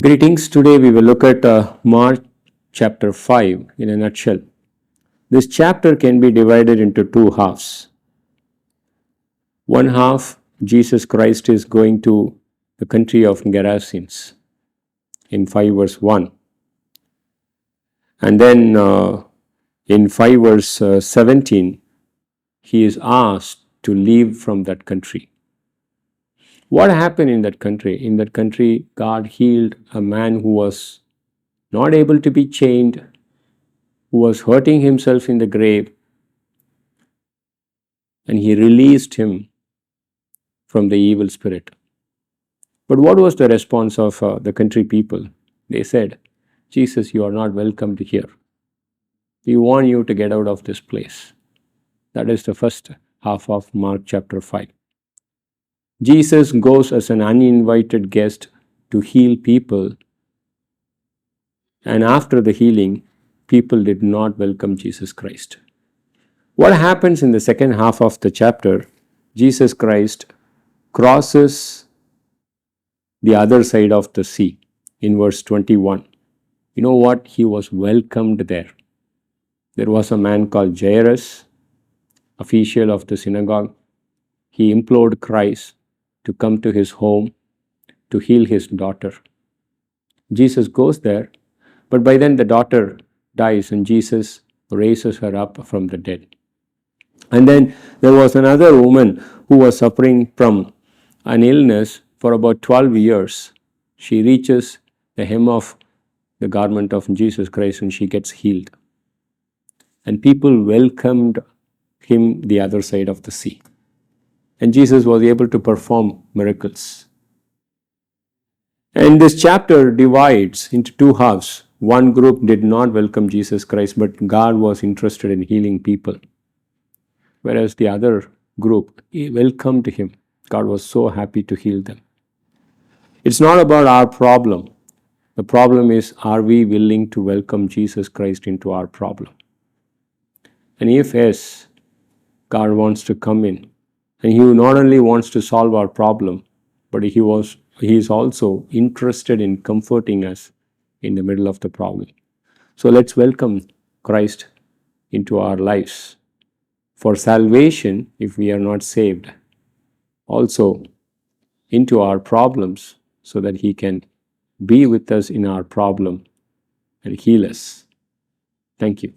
Greetings. Today we will look at Mark chapter 5 in a nutshell. This chapter can be divided into two halves. One half, Jesus Christ is going to the country of Gerasenes in 5 verse 1. And then in 5 verse 17, he is asked to leave from that country. What happened in that country? In that country, God healed a man who was not able to be chained, who was hurting himself in the grave, and he released him from the evil spirit. But what was the response of the country people? They said, Jesus, you are not welcomed here. We want you to get out of this place. That is the first half of Mark chapter 5. Jesus goes as an uninvited guest to heal people, and after the healing, people did not welcome Jesus Christ. What happens in the second half of the chapter? Jesus Christ crosses the other side of the sea in verse 21. You know what? He was welcomed there. There was a man called Jairus, official of the synagogue. He implored Christ to come to his home to heal his daughter. Jesus goes there, but by then the daughter dies and Jesus raises her up from the dead. And then there was another woman who was suffering from an illness for about 12 years. She reaches the hem of the garment of Jesus Christ and she gets healed. And people welcomed him the other side of the sea. And Jesus was able to perform miracles. And this chapter divides into two halves. One group did not welcome Jesus Christ, but God was interested in healing people. Whereas the other group welcomed him. God was so happy to heal them. It's not about our problem. The problem is, are we willing to welcome Jesus Christ into our problem? And if yes, God wants to come in. And he not only wants to solve our problem, but he is also interested in comforting us in the middle of the problem. So let's welcome Christ into our lives for salvation if we are not saved. Also into our problems so that he can be with us in our problem and heal us. Thank you.